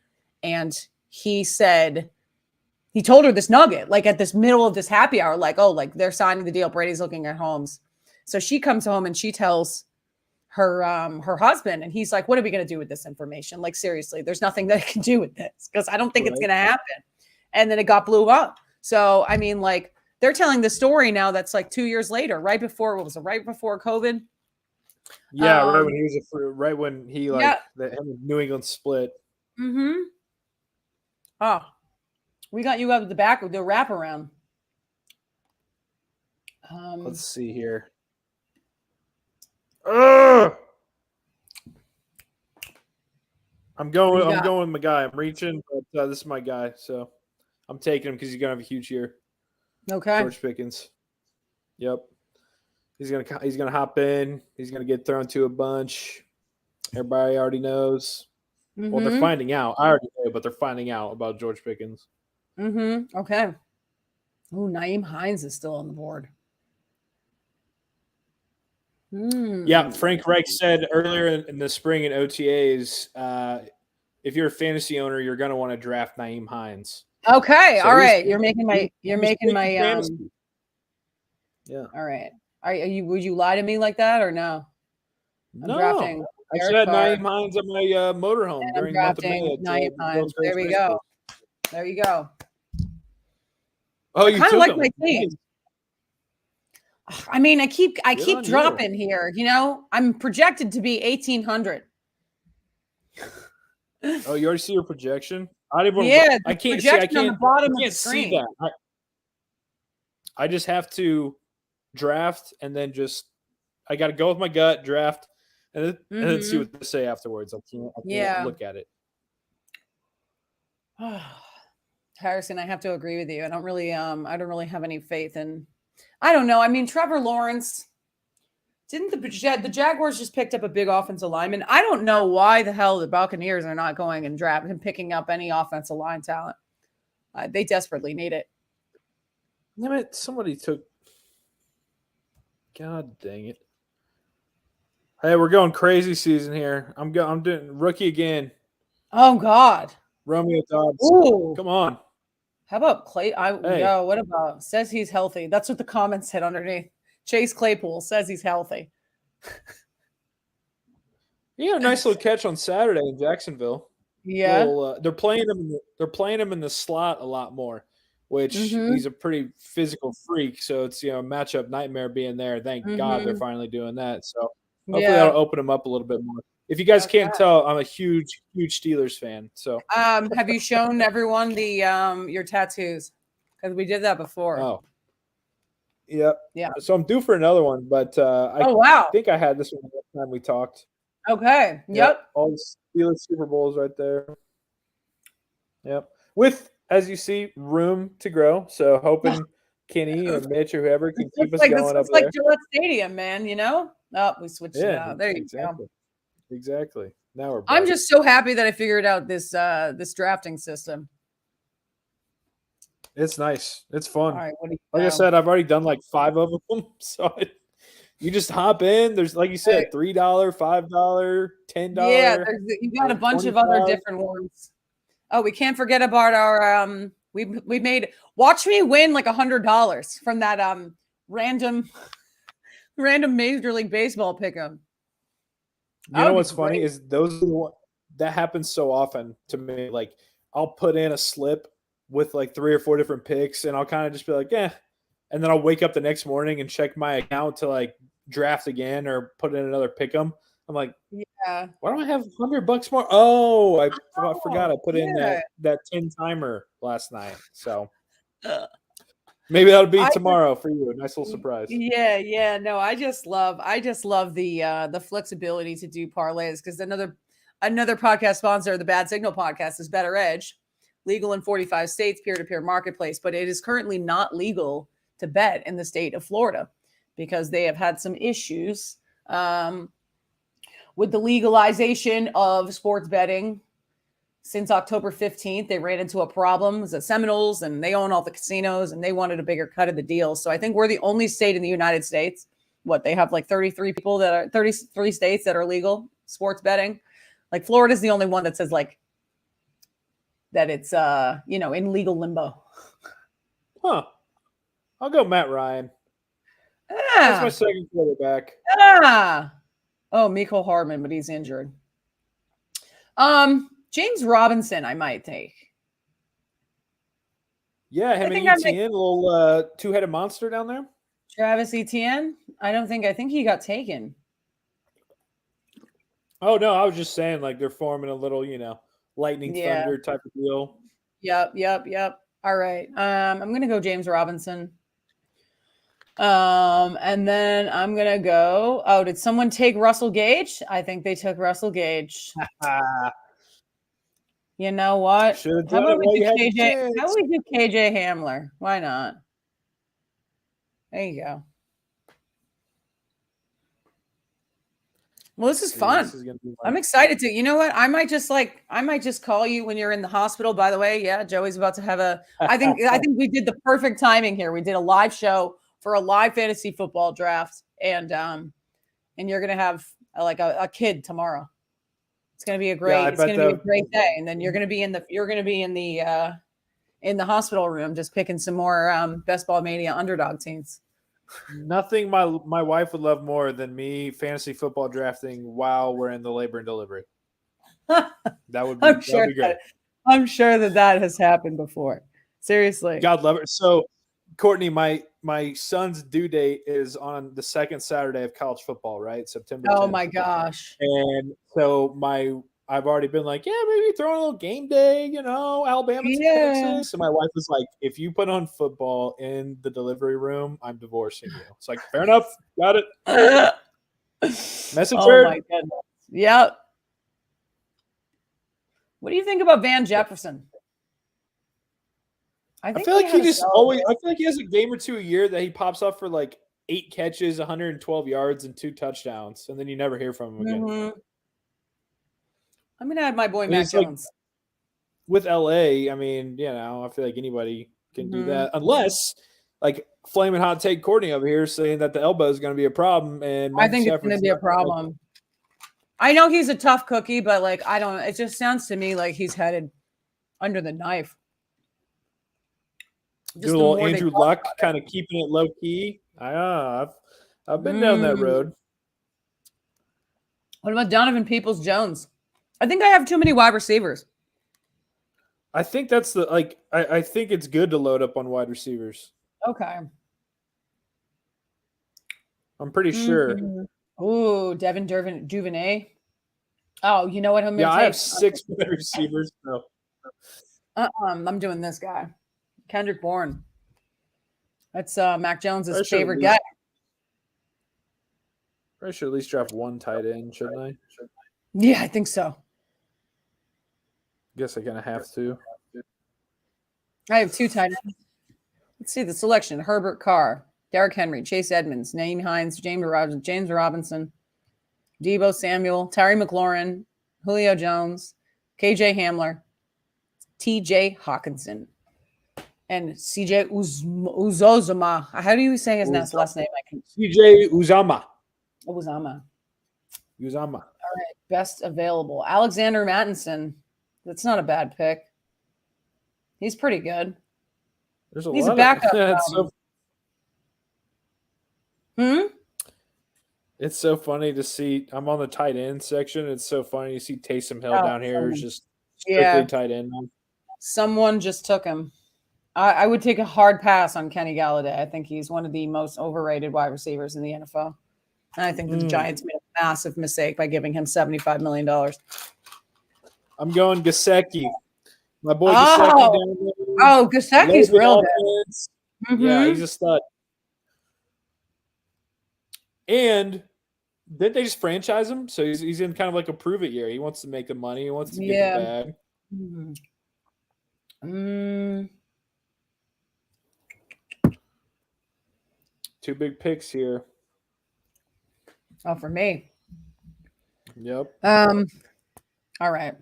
And he told her this nugget, like at this middle of this happy hour, like, oh, like they're signing the deal. Brady's looking at homes. So she comes home and she tells her husband, and he's like, what are we going to do with this information? Like, seriously, there's nothing that I can do with this because I don't think it's going to happen. And then it got blew up. So, I mean, like, they're telling the story now that's like 2 years later, right before COVID. Yeah, right when he New England split. Mm-hmm. Oh, we got you out of the back with the wraparound. Let's see here. I'm going with my guy. I'm reaching, but this is my guy, so I'm taking him because he's gonna have a huge year. Okay. George Pickens. Yep. He's gonna hop in. He's gonna get thrown to a bunch. Everybody already knows. Mm-hmm. Well, they're finding out. I already know, but they're finding out about George Pickens. Mm-hmm. Okay. Oh, Naeem Hines is still on the board. Yeah, Frank Reich said earlier in the spring in OTAs, if you're a fantasy owner, you're going to want to draft Nyheim Hines. Okay, So all right. he's You're making my fantasy. Yeah. All right. Are you? Would you lie to me like that or no? I'm No. drafting. I actually had Nyheim Hines on my motorhome during the month of May. Nyheim Hines. There we go. There you go. Oh, I you kind of took like him. my team. I mean, I keep dropping here. You know, I'm projected to be 1,800. Oh, you already see your projection? I didn't. Yeah, I can't see. On the bottom I can't of the screen. see that. I just have to draft and then I got to go with my gut, draft, and then see what they say afterwards. I can't look at it. Harrison, I have to agree with you. I don't really have any faith in. I don't know. I mean, Trevor Lawrence. Didn't the Jaguars just picked up a big offensive lineman? I don't know why the hell the Buccaneers are not going and drafting and picking up any offensive line talent. They desperately need it. Damn it! Somebody took. God dang it! Hey, we're going crazy season here. I'm doing rookie again. Oh God! Romeo Dobbs. Ooh. Come on. How about Clay? Yo, what about says he's healthy? That's what the comments said underneath. Chase Claypool says he's healthy. He had a nice little catch on Saturday in Jacksonville. Yeah, they're playing him in the slot a lot more, which he's a pretty physical freak. So it's matchup nightmare being there. Thank God they're finally doing that. So hopefully that'll open him up a little bit more. If you guys can't tell, I'm a huge Steelers fan. So have you shown everyone the your tattoos? Because we did that before. Oh. Yep. Yeah. So I'm due for another one, but I think I had this one last time we talked. Okay. Yep. All the Steelers Super Bowls right there. Yep. With, as you see, room to grow. So hoping Kenny or Mitch or whoever can keep us going up there. It's like Gillette Stadium, man. Oh, we switched it out. There you go. Exactly. Now we're back. I'm just so happy that I figured out this drafting system. It's nice. It's fun. All right, like I said, I've already done like 5 of them. So you just hop in. There's, like you said, $3, $5, $10. Yeah, you got a bunch of other different ones. Oh, we can't forget about our we made watch me win like $100 from that random Major League Baseball pick'em. You know what's funny is those are the ones that happens so often to me. Like I'll put in a slip with like 3 or 4 different picks, and I'll kind of just be like, and then I'll wake up the next morning and check my account to like draft again or put in another pick'em. I'm like, why don't I have $100 more? Oh, I forgot I put in that 10 timer last night. So maybe that'll be tomorrow for you. A nice little surprise. Yeah. No, I just love the flexibility to do parlays, because another podcast sponsor, the Bad Signal podcast, is Better Edge. Legal in 45 states, peer-to-peer marketplace, but it is currently not legal to bet in the state of Florida because they have had some issues with the legalization of sports betting since October 15th. They ran into a problem. It was the Seminoles, and they own all the casinos, and they wanted a bigger cut of the deal. So I think we're the only state in the United States. They have like 33 states that are legal sports betting. Like Florida's the only one that says like that it's in legal limbo. Huh. I'll go Matt Ryan. That's my second quarterback. Oh, Mecole Hardman, but he's injured. James Robinson, I might take. Yeah, him and Etienne, a little two-headed monster down there. Travis Etienne? I think he got taken. Oh, no, I was just saying, like, they're forming a little, lightning thunder type of deal. Yep. All right. I'm going to go James Robinson. And then I'm going to go, did someone take Russell Gage? I think they took Russell Gage. You know what? How about we do KJ Hamler? Why not? There you go. Well, this is fun. I'm excited to. You know what? I might just call you when you're in the hospital. By the way, yeah, Joey's about to have I think we did the perfect timing here. We did a live show for a live fantasy football draft, and you're gonna have like a kid tomorrow. It's going to be a great. I It's going bet to be a great day, and then you're going to be in the hospital room just picking some more Best Ball Mania underdog teams. Nothing my wife would love more than me fantasy football drafting while we're in the labor and delivery. That would be great. I'm sure that has happened before. Seriously. God love it. So, Courtney, my son's due date is on the second Saturday of college football, right? September 10th. Oh my gosh. And so I've already been like, yeah, maybe throw in a little game day, Alabama, Texas. And my wife was like, if you put on football in the delivery room, I'm divorcing you. It's like, fair enough. Got it. Message heard. Oh my goodness. Yep. What do you think about Van Jefferson? I feel like he has a game or two a year that he pops up for like 8 catches, 112 yards, and 2 touchdowns, and then you never hear from him again. Mm-hmm. I'm gonna have my boy Mac Jones. With LA, I mean, I feel like anybody can do that, unless like flaming hot take Courtney over here saying that the elbow is going to be a problem, and I think it's going to be a problem. I know he's a tough cookie, but like I don't. It just sounds to me like he's headed under the knife. Do a little Andrew Luck, kind of keeping it low key. I've been down that road. What about Donovan Peoples-Jones? I think I have too many wide receivers. I think that's I think it's good to load up on wide receivers. Okay. I'm pretty sure. Ooh, Devin Duvernay. Oh, you know what? I have 6 wide receivers. No. I'm doing this guy. Kendrick Bourne. That's Mac Jones's favorite guy. I should at least draft 1 tight end, shouldn't I? Yeah, I think so. Guess I kind of have to. I have 2 tight ends. Let's see the selection: Herbert Carr, Derrick Henry, Chase Edmonds, Naeem Hines, James Robinson, Deebo Samuel, Terry McLaurin, Julio Jones, KJ Hamler, TJ Hawkinson, and CJ Uzomah. How do you say his last name? CJ Uzomah. Uzomah. Uzomah. All right. Best available. Alexander Mattinson. That's not a bad pick. He's pretty good. He's a backup. It's so funny to see. I'm on the tight end section. It's so funny to see Taysom Hill down here is just strictly tight end. Someone just took him. I would take a hard pass on Kenny Galladay. I think he's one of the most overrated wide receivers in the NFL. And I think the Giants made a massive mistake by giving him $75 million. I'm going Gesicki. My boy Gesicki down there. Oh, Gesicki's real good. Mm-hmm. Yeah, he's a stud. And didn't they just franchise him? So he's in kind of like a prove it year. He wants to make the money. He wants to get the bag. Mm-hmm. 2 big picks here. Oh, for me. Yep. All right.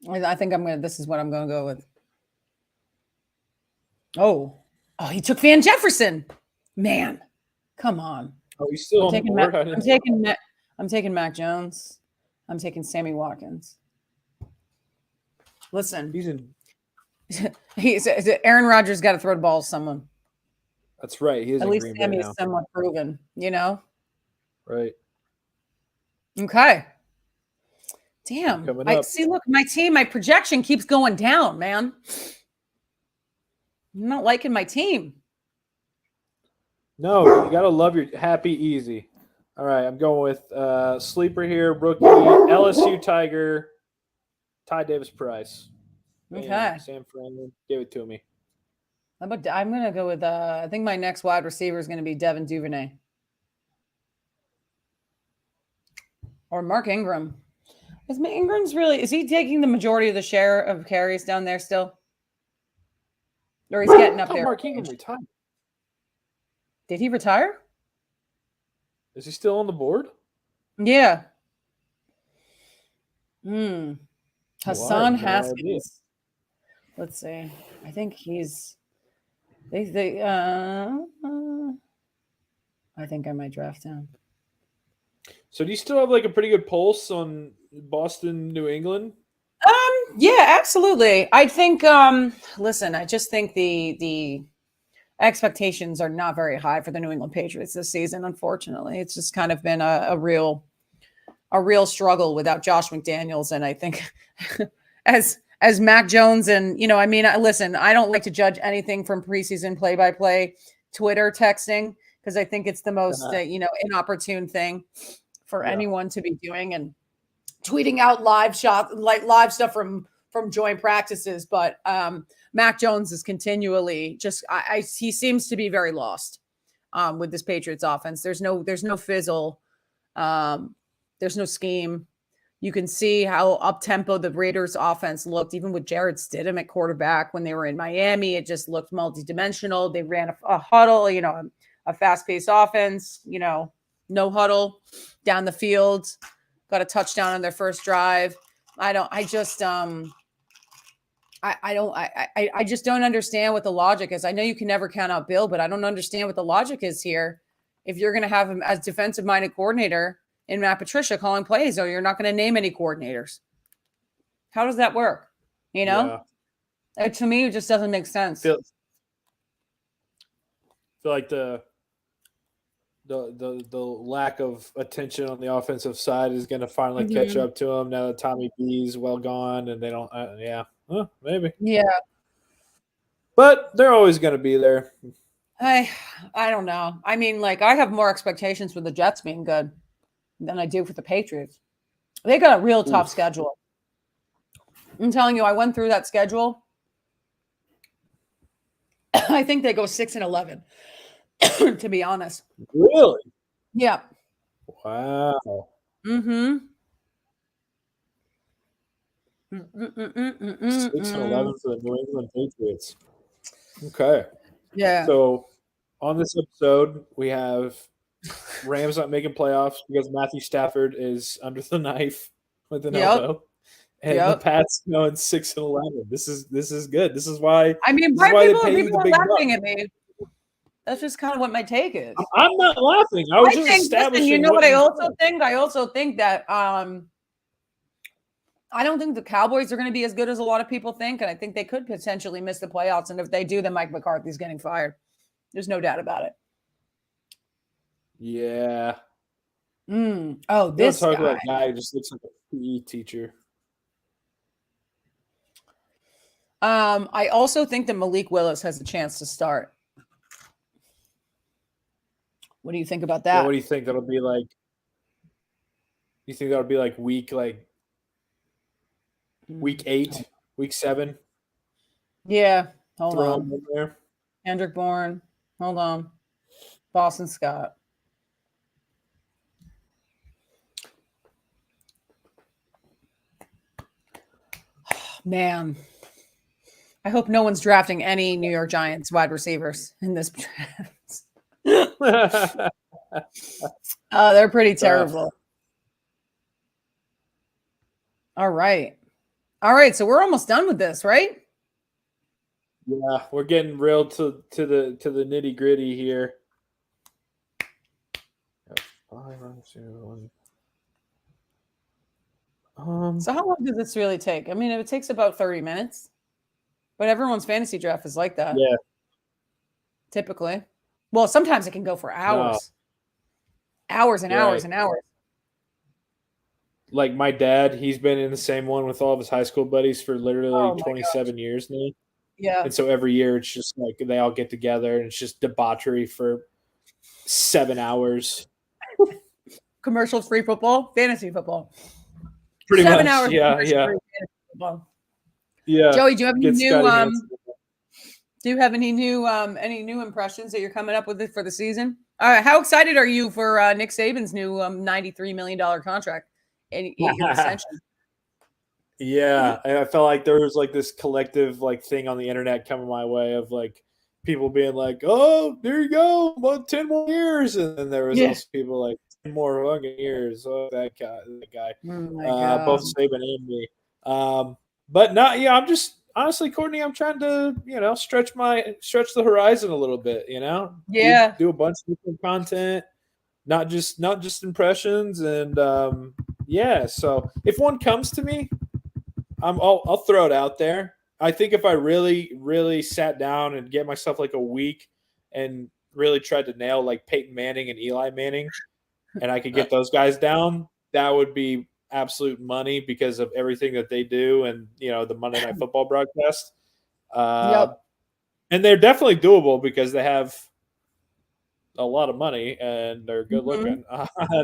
I think this is what I'm going to go with. Oh, he took Van Jefferson. Man, come on. Oh, he's still on the board? I'm taking Mac Jones. I'm taking Sammy Watkins. Listen. Aaron Rodgers got to throw the ball to someone. That's right. He is at least Sammy's somewhat proven, Right. Okay. Damn. Look, my team, my projection keeps going down, man. I'm not liking my team. No, you got to love your happy easy. All right, I'm going with sleeper here, rookie, LSU Tiger, Ty Davis Price. Okay. Sam Fran gave it to me. I'm going to go with, I think my next wide receiver is going to be Devin Duvernay. Or Mark Ingram. Is he taking the majority of the share of carries down there still? Or he's getting up there? Mark Ingram retired. Did he retire? Is he still on the board? Yeah. Hassan Haskins. Let's see. I think he's. I think I might draft him. So do you still have like a pretty good pulse on Boston, New England? Yeah, absolutely. I think listen, I just think the expectations are not very high for the New England Patriots this season, unfortunately. It's just kind of been a real struggle without Josh McDaniels. And I think as Mac Jones and, I mean, listen, I don't like to judge anything from preseason play-by-play Twitter texting because I think it's the most, inopportune thing for anyone to be doing and tweeting out live stuff from joint practices. But Mac Jones is continually just, he seems to be very lost with this Patriots offense. There's no fizzle. There's no scheme. You can see how up-tempo the Raiders offense looked, even with Jarrett Stidham at quarterback when they were in Miami. It just looked multidimensional. They ran a huddle, a fast-paced offense, no huddle down the field, got a touchdown on their first drive. I just don't understand what the logic is. I know you can never count out Bill, but I don't understand what the logic is here. If you're going to have him as defensive-minded coordinator in Matt Patricia calling plays, or you're not going to name any coordinators. How does that work? To me, it just doesn't make sense. Feel like the lack of attention on the offensive side is going to finally catch up to them now that Tommy B's well gone, and they don't. Maybe. Yeah, but they're always going to be there. I don't know. I mean, like, I have more expectations for the Jets being good than I do for the Patriots. They got a real tough schedule. I'm telling you, I went through that schedule. I think they go 6-11, to be honest. Really? Yeah. Wow. 6-11 for the New England Patriots. Okay. Yeah. So on this episode, we have Rams not making playoffs because Matthew Stafford is under the knife with an elbow, and the Pats going 6-11. This is good. This is why. I mean, why people they pay you the are big laughing bucks. at me. That's just kind of what my take is. I'm not laughing. I was just establishing. You know what I also think? I also think that I don't think the Cowboys are going to be as good as a lot of people think, and I think they could potentially miss the playoffs. And if they do, then Mike McCarthy's getting fired. There's no doubt about it. Yeah. Oh, this talk about a guy who just looks like a PE teacher. I also think that Malik Willis has a chance to start. What do you think about that? Yeah, what do you think that'll be like? You think that'll be like week 8, week 7? Yeah. Hold Throw on. him in there. Kendrick Bourne. Hold on. Boston Scott. Man. I hope no one's drafting any New York Giants wide receivers in this draft. They're pretty terrible. All right. So we're almost done with this, right? Yeah, we're getting real to the nitty gritty here. So how long does this really take? I mean, it takes about 30 minutes, but everyone's fantasy draft is like that. Yeah. Typically. Well, sometimes it can go for hours. Hours and hours and hours. Like my dad, he's been in the same one with all of his high school buddies for literally 27 years now. Yeah. And so every year it's just like they all get together and it's just debauchery for 7 hours. Commercial-free football, fantasy football. Pretty 7 much. hours. Yeah. Yeah. Joey, do you have any new impressions that you're coming up with for the season? All right. How excited are you for Nick Saban's new $93 million contract and 8-year extension? Yeah, I felt like there was like this collective like thing on the internet coming my way of like people being like, "Oh, there you go, 10 more years," and then there was also people like 10 more fucking years. Oh, that guy. Oh both Saban and me. But not. Yeah, I'm just honestly, Courtney. I'm trying to stretch the horizon a little bit. Yeah. Do a bunch of different content. not just impressions. And yeah, so if one comes to me, I'll throw it out there. I think if I really sat down and get myself like a week and really tried to nail like Peyton Manning and Eli Manning, and I could get those guys down, that would be absolute money because of everything that they do and, the Monday Night Football broadcast. Yep. And they're definitely doable because they have a lot of money and they're good looking.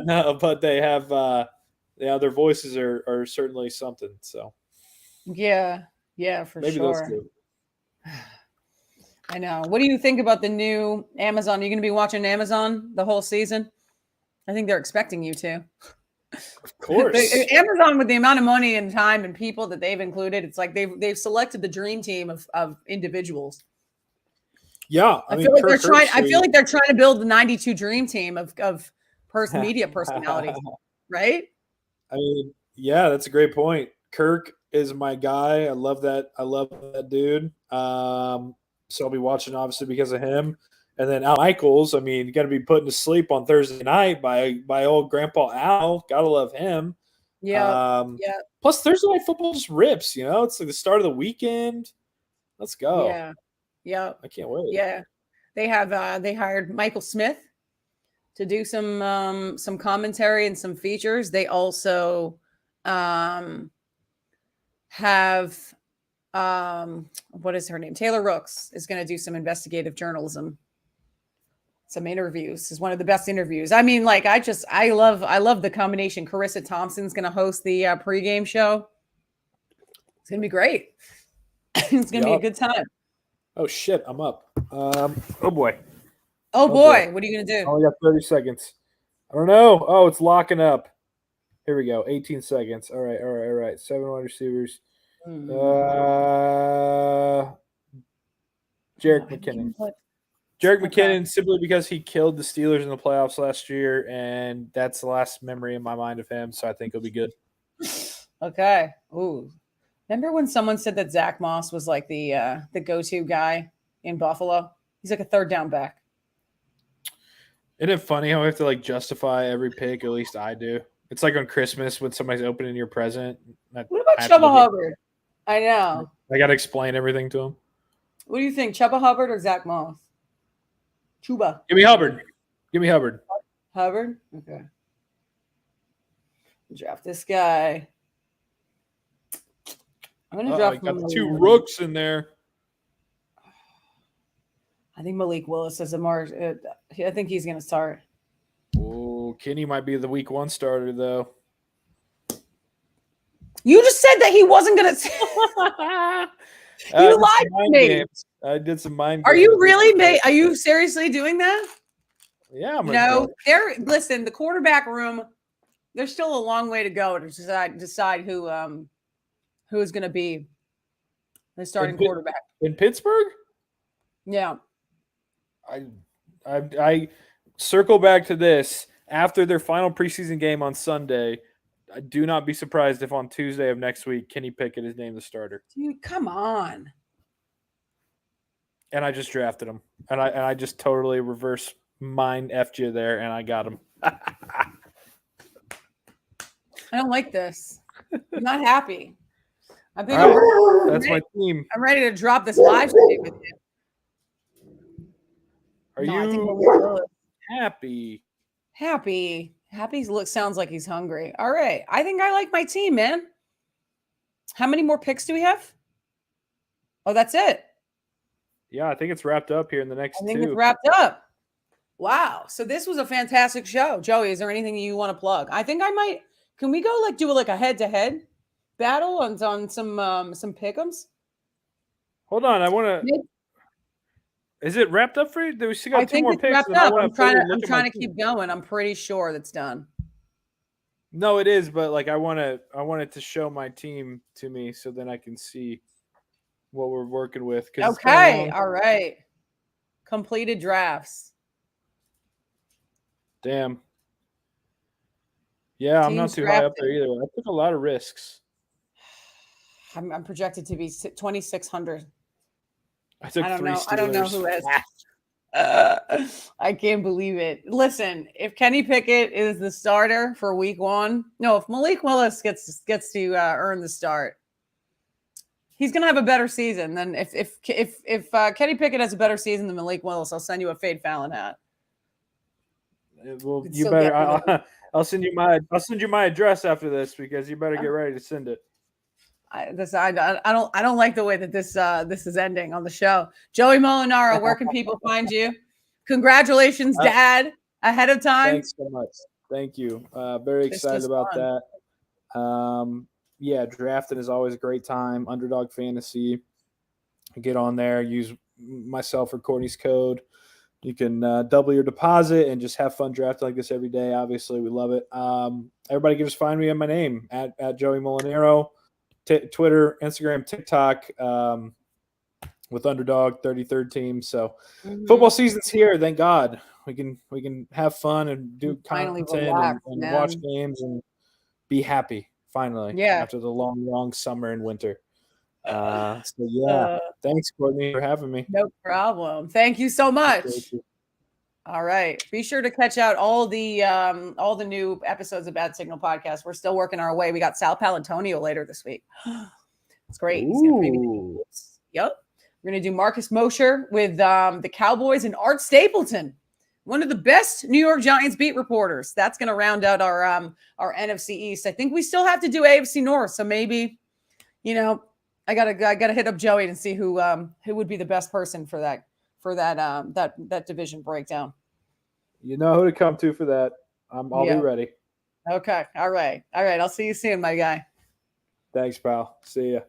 No, but they have, their voices are certainly something. So Yeah, for maybe sure. those two. I know. What do you think about the new Amazon? Are you going to be watching Amazon the whole season? I think they're expecting you to. Of course. Amazon, with the amount of money and time and people that they've included, it's like they've selected the dream team of individuals. Yeah, I feel like they're trying to build the 92 dream team of media personalities, right? I mean, yeah, that's a great point. Kirk is my guy. I love that dude. So I'll be watching obviously because of him. And then Al Michaels, I mean, going to be putting to sleep on Thursday night by old Grandpa Al. Gotta love him. Yeah. Plus Thursday night football just rips. It's like the start of the weekend. Let's go. Yeah. I can't wait. Yeah. They have they hired Michael Smith to do some commentary and some features. They also have what is her name? Taylor Rooks is going to do some investigative journalism. Some interviews. Is one of the best interviews. I mean, like I love the combination. Carissa Thompson's going to host the pregame show. It's going to be great. It's going to be a good time. Oh shit, I'm up. Oh boy. Oh boy, what are you going to do? I only got 30 seconds. I don't know. Oh, it's locking up. Here we go. 18 seconds. All right. 7 wide receivers. Jerick McKinnon. Jerick McKinnon, simply because he killed the Steelers in the playoffs last year, and that's the last memory in my mind of him, so I think he'll be good. Okay. Ooh. Remember when someone said that Zach Moss was like the go-to guy in Buffalo? He's like a third down back. Isn't it funny how we have to like justify every pick? At least I do. It's like on Christmas when somebody's opening your present. What about Chubba Hubbard? I know. I got to explain everything to him. What do you think, Chubba Hubbard or Zach Moss? Chuba. Give me Hubbard. Hubbard? Okay. Draft this guy. I'm going to draft got the 2 rooks in there. I think Malik Willis is I think he's going to start. Oh, Kenny might be the week 1 starter, though. You just said that he wasn't going to. You lied to me. Games. I did some mind games. Are you really? Are you seriously doing that? Yeah. Listen, the quarterback room, there's still a long way to go to decide who is going to be the starting quarterback. In Pittsburgh? Yeah. I circle back to this. After their final preseason game on Sunday, I do not be surprised if on Tuesday of next week, Kenny Pickett is named the starter. Dude, come on. And I just drafted him. And I just totally reverse mind effed you there, and I got him. I don't like this. I'm not happy. I think that's my team. I'm ready to drop this live stream with you. Are you happy? Happy sounds like he's hungry. All right. I think I like my team, man. How many more picks do we have? Oh, that's it. Yeah, I think it's wrapped up here in the next 2. I think it's wrapped up. Wow. So this was a fantastic show. Joey, is there anything you want to plug? I think I might. Can we go do a head-to-head battle on some pick'ems? Hold on. I want to. Is it wrapped up for you? We still got 2 more picks. Wrapped up. I'm trying to keep going. I'm pretty sure that's done. No, it is, but I want it to show my team to me so then I can see what we're working with. Okay. All right. Completed drafts. Damn. Yeah, I'm not too high up there either. I took a lot of risks. I'm projected to be 2,600. I took 3 Steelers. I don't know who has. I can't believe it. Listen, if Kenny Pickett is the starter for week 1, no, if Malik Willis gets to earn the start, he's gonna have a better season than if Kenny Pickett has a better season than Malik Willis. I'll send you a Fade Fallon hat. Well, You'd you still better. get rid of I'll send you my address after this because you better get ready to send it. I don't like the way that this is ending on the show. Joey Molinaro, where can people find you? Congratulations, Dad, ahead of time. Thanks so much. Thank you. Very excited about fun. that. Yeah, drafting is always a great time. Underdog Fantasy. Get on there. Use myself or Courtney's code. You can double your deposit and just have fun drafting like this every day. Obviously, we love it. Everybody can just find me on my name at Joey Molinaro. Twitter, Instagram, TikTok, with Underdog 33rd team. So football season's here. Thank God we can have fun and do content relax, and watch games and be happy finally. After the long summer and winter. Thanks, Courtney, for having me. No problem. Thank you so much. All right. Be sure to catch out all the new episodes of Bad Signal Podcast. We're still working our way. We got Sal Palantonio later this week. It's great. He's gonna be Yep. We're gonna do Marcus Mosher with the Cowboys and Art Stapleton, one of the best New York Giants beat reporters. That's gonna round out our NFC East. I think we still have to do AFC North. So maybe, I gotta hit up Joey and see who would be the best person for that division breakdown. You know who to come to for that. I'll be ready. Okay. All right. I'll see you soon, my guy. Thanks, pal. See ya.